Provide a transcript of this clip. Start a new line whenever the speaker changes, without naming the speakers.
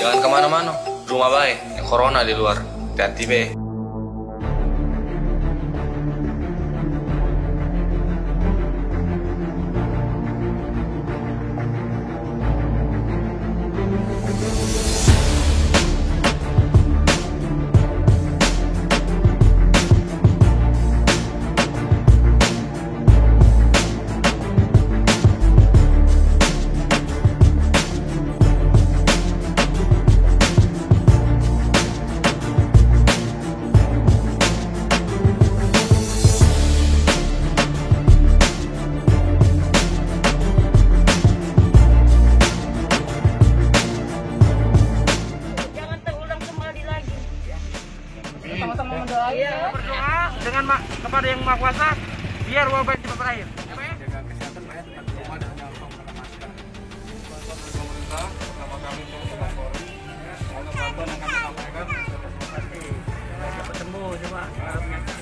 Jangan kemana-mana, rumah baik, yang corona di luar. Hati-hati be.
Sama-sama berdoa dengan kepada yang Maha Kuasa biar wabah ini cepat berakhir.
Jaga kesehatan Pak ya, tetap di rumah dan jangan lupa menggunakan masker. Pemerintah bersama kami untuk Polri, bantuan yang kami sampaikan pasti
Cepat sembuh coba.